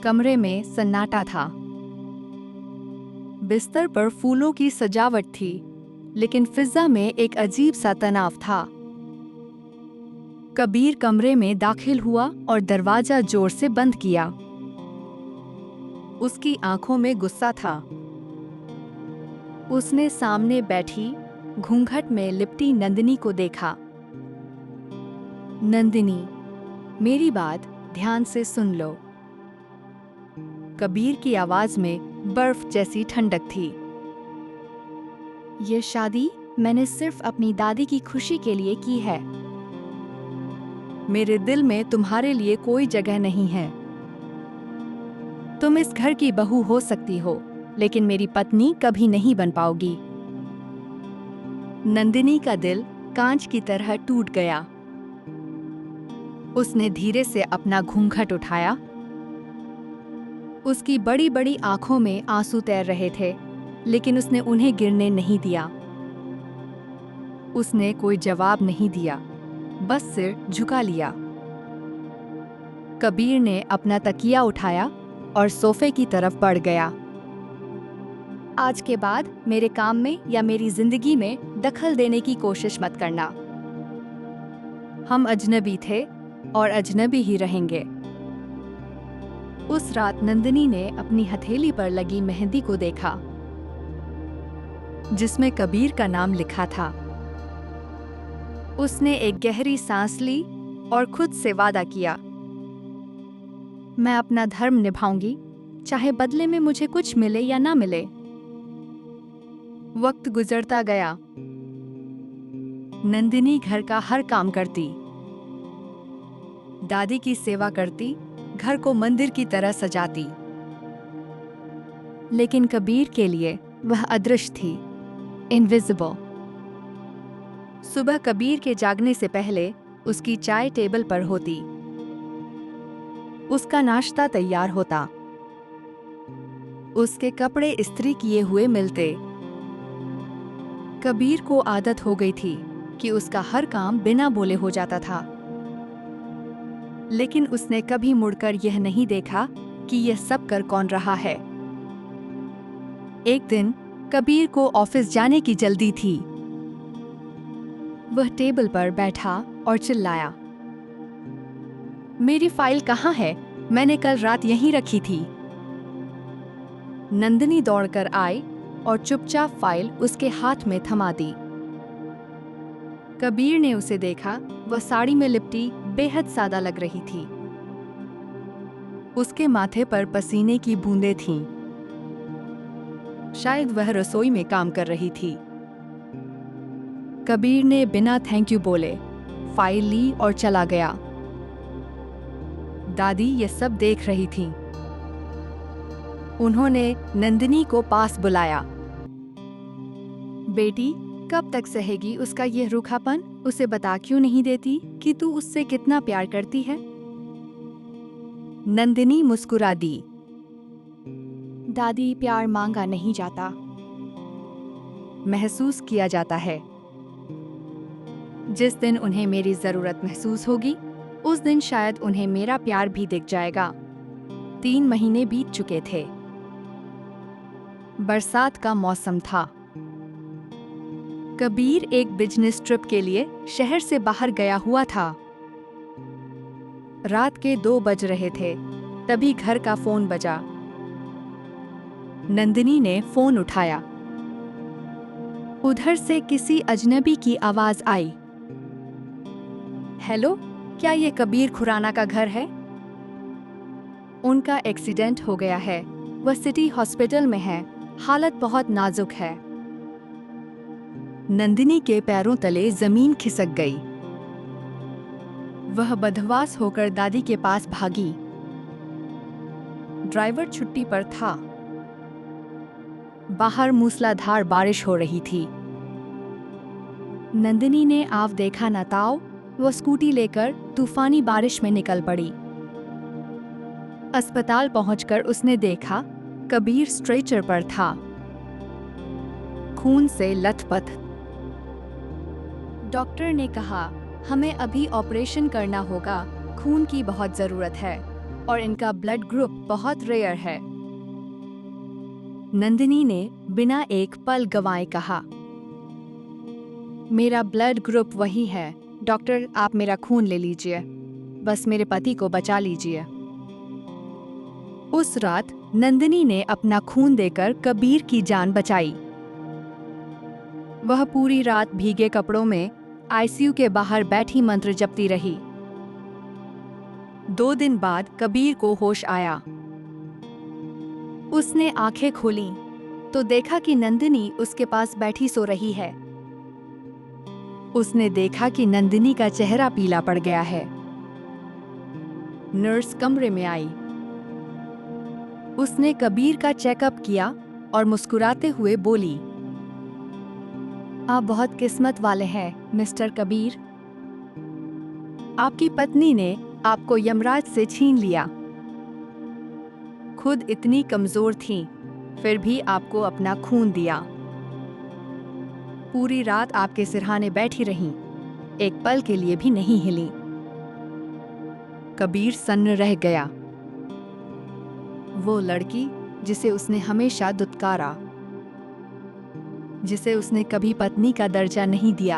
कमरे में सन्नाटा था। बिस्तर पर फूलों की सजावट थी, लेकिन फिजा में एक अजीब सा तनाव था। कबीर कमरे में दाखिल हुआ और दरवाजा जोर से बंद किया। उसकी आंखों में गुस्सा था। उसने सामने बैठी घूंघट में लिपटी नंदिनी को देखा। नंदिनी, मेरी बात ध्यान से सुन लो। कबीर की आवाज में बर्फ जैसी ठंडक थी। ये शादी मैंने सिर्फ अपनी दादी की खुशी के लिए की है। मेरे दिल में तुम्हारे लिए कोई जगह नहीं है। तुम इस घर की बहू हो सकती हो, लेकिन मेरी पत्नी कभी नहीं बन पाओगी। नंदिनी का दिल कांच की तरह टूट गया। उसने धीरे से अपना घूंघट उठाया। उसकी बड़ी बड़ी आंखों में आंसू तैर रहे थे, लेकिन उसने उन्हें गिरने नहीं दिया। उसने कोई जवाब नहीं दिया, बस सिर झुका लिया। कबीर ने अपना तकिया उठाया और सोफे की तरफ बढ़ गया। आज के बाद मेरे काम में या मेरी जिंदगी में दखल देने की कोशिश मत करना। हम अजनबी थे और अजनबी ही रहेंगे। उस रात नंदिनी ने अपनी हथेली पर लगी मेहंदी को देखा, जिसमें कबीर का नाम लिखा था। उसने एक गहरी सांस ली और खुद से वादा किया, मैं अपना धर्म निभाऊंगी, चाहे बदले में मुझे कुछ मिले या ना मिले। वक्त गुजरता गया। नंदिनी घर का हर काम करती, दादी की सेवा करती, घर को मंदिर की तरह सजाती। लेकिन कबीर के लिए वह अदृश्य थी, इनविजिबल। सुबह कबीर के जागने से पहले उसकी चाय टेबल पर होती। उसका नाश्ता तैयार होता। उसके कपड़े इस्त्री किए हुए मिलते। कबीर को आदत हो गई थी कि उसका हर काम बिना बोले हो जाता था। लेकिन उसने कभी मुड़कर यह नहीं देखा कि यह सब कर कौन रहा है। एक दिन कबीर को ऑफिस जाने की जल्दी थी। वह टेबल पर बैठा और चिल्लाया, मेरी फाइल कहाँ है? मैंने कल रात यहीं रखी थी। नंदिनी दौड़कर आई और चुपचाप फाइल उसके हाथ में थमा दी। कबीर ने उसे देखा। वह साड़ी में लिपटी बेहद सादा लग रही थी। उसके माथे पर पसीने की बूंदें थीं। शायद वह रसोई में काम कर रही थी। कबीर ने बिना थैंक यू बोले फाइल ली और चला गया। दादी ये सब देख रही थीं। उन्होंने नंदिनी को पास बुलाया। बेटी, कब तक सहेगी उसका यह रूखापन? उसे बता क्यों नहीं देती कि तू उससे कितना प्यार करती है? नंदिनी मुस्कुरा दी। दादी, प्यार मांगा नहीं जाता, महसूस किया जाता है। जिस दिन उन्हें मेरी जरूरत महसूस होगी, उस दिन शायद उन्हें मेरा प्यार भी दिख जाएगा। 3 महीने बीत चुके थे। बरसात का मौसम था। कबीर एक बिजनेस ट्रिप के लिए शहर से बाहर गया हुआ था। रात के 2 बज रहे थे, तभी घर का फोन बजा। नंदिनी ने फोन उठाया। उधर से किसी अजनबी की आवाज आई, हेलो, क्या ये कबीर खुराना का घर है? उनका एक्सीडेंट हो गया है। वह सिटी हॉस्पिटल में है। हालत बहुत नाजुक है। नंदिनी के पैरों तले जमीन खिसक गई। वह बदहवास होकर दादी के पास भागी। ड्राइवर छुट्टी पर था। बाहर मूसलाधार बारिश हो रही थी। नंदिनी ने आव देखा न ताव, वह स्कूटी लेकर तूफानी बारिश में निकल पड़ी। अस्पताल पहुंचकर उसने देखा कबीर स्ट्रेचर पर था, खून से लथपथ। डॉक्टर ने कहा, हमें अभी ऑपरेशन करना होगा, खून की बहुत जरूरत है। और इनका ब्लड ग्रुप बहुत रेयर है। नंदिनी ने बिना एक पल गंवाए कहा, मेरा ब्लड ग्रुप वही है। डॉक्टर, आप मेरा खून ले लीजिए, बस मेरे पति को बचा लीजिए। उस रात नंदिनी ने अपना खून देकर कबीर की जान बचाई। वह पूरी रात भीगे कपड़ों में आईसीयू के बाहर बैठी मंत्र जपती रही। 2 दिन बाद कबीर को होश आया। उसने आंखें खोलीं तो देखा कि नंदिनी उसके पास बैठी सो रही है। उसने देखा कि नंदिनी का चेहरा पीला पड़ गया है। नर्स कमरे में आई। उसने कबीर का चेकअप किया और मुस्कुराते हुए बोली, आप बहुत किस्मत वाले हैं मिस्टर कबीर। आपकी पत्नी ने आपको यमराज से छीन लिया। खुद इतनी कमजोर थीं, फिर भी आपको अपना खून दिया। पूरी रात आपके सिरहाने बैठी रहीं, एक पल के लिए भी नहीं हिली। कबीर सन्न रह गया। वो लड़की जिसे उसने हमेशा दुत्कारा, जिसे उसने कभी पत्नी का दर्जा नहीं दिया,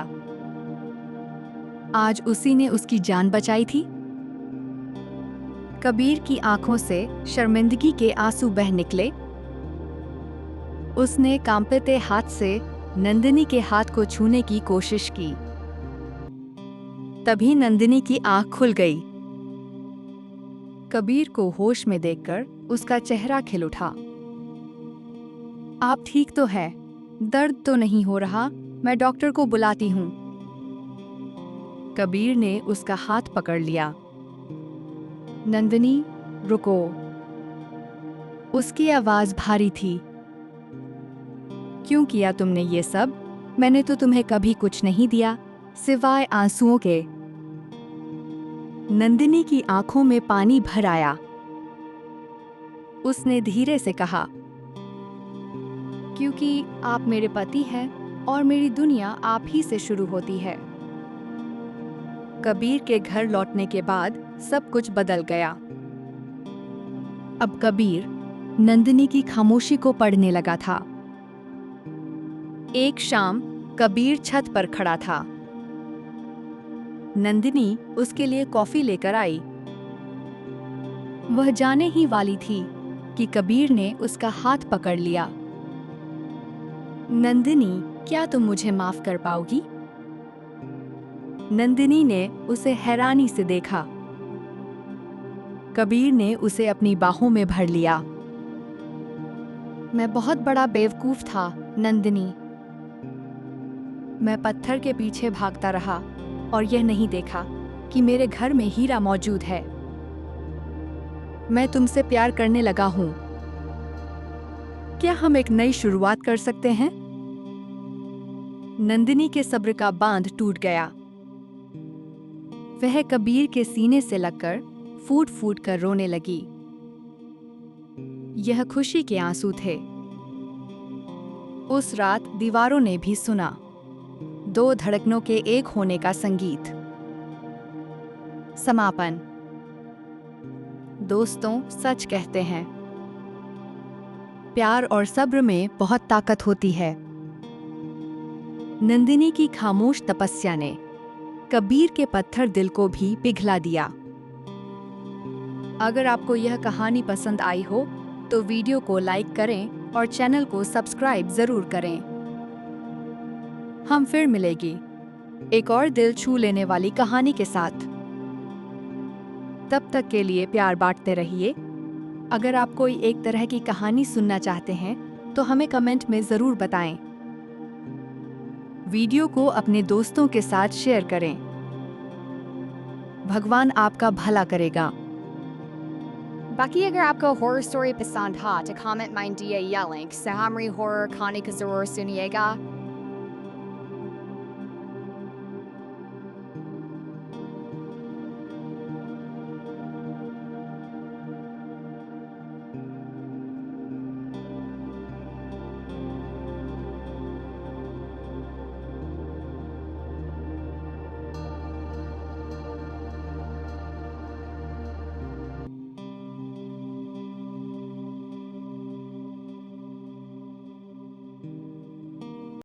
आज उसी ने उसकी जान बचाई थी। कबीर की आंखों से शर्मिंदगी के आंसू बह निकले। उसने कांपते हाथ से नंदिनी के हाथ को छूने की कोशिश की। तभी नंदिनी की आंख खुल गई। कबीर को होश में देखकर उसका चेहरा खिल उठा। आप ठीक तो है? दर्द तो नहीं हो रहा? मैं डॉक्टर को बुलाती हूँ। कबीर ने उसका हाथ पकड़ लिया। नंदिनी, रुको। उसकी आवाज भारी थी। क्यों किया तुमने ये सब? मैंने तो तुम्हें कभी कुछ नहीं दिया, सिवाय आंसुओं के। नंदिनी की आंखों में पानी भर आया। उसने धीरे से कहा, क्योंकि आप मेरे पति हैं और मेरी दुनिया आप ही से शुरू होती है। कबीर के घर लौटने के बाद सब कुछ बदल गया। अब कबीर नंदिनी की खामोशी को पढ़ने लगा था। एक शाम कबीर छत पर खड़ा था। नंदिनी उसके लिए कॉफी लेकर आई। वह जाने ही वाली थी कि कबीर ने उसका हाथ पकड़ लिया। नंदिनी, क्या तुम मुझे माफ कर पाओगी? नंदिनी ने उसे हैरानी से देखा। कबीर ने उसे अपनी बाहों में भर लिया। मैं बहुत बड़ा बेवकूफ था, नंदिनी। मैं पत्थर के पीछे भागता रहा और यह नहीं देखा कि मेरे घर में हीरा मौजूद है। मैं तुमसे प्यार करने लगा हूं। क्या हम एक नई शुरुआत कर सकते हैं? नंदिनी के सब्र का बांध टूट गया। वह कबीर के सीने से लगकर फूट फूट कर रोने लगी। यह खुशी के आंसू थे। उस रात दीवारों ने भी सुना 2 धड़कनों के एक होने का संगीत। समापन। दोस्तों, सच कहते हैं, प्यार और सब्र में बहुत ताकत होती है। नंदिनी की खामोश तपस्या ने कबीर के पत्थर दिल को भी पिघला दिया। अगर आपको यह कहानी पसंद आई हो तो वीडियो को लाइक करें और चैनल को सब्सक्राइब जरूर करें। हम फिर मिलेंगे एक और दिल छू लेने वाली कहानी के साथ। तब तक के लिए प्यार बांटते रहिए। अगर आप कोई एक तरह की कहानी सुनना चाहते हैं तो हमें कमेंट में जरूर बताएं। वीडियो को अपने दोस्तों के साथ शेयर करें। भगवान आपका भला करेगा। बाकी अगर आपको हॉरर स्टोरी पसंद है तो कमेंट में दिए या लिंक से हमारी हॉरर कहानी को जरूर सुनिएगा।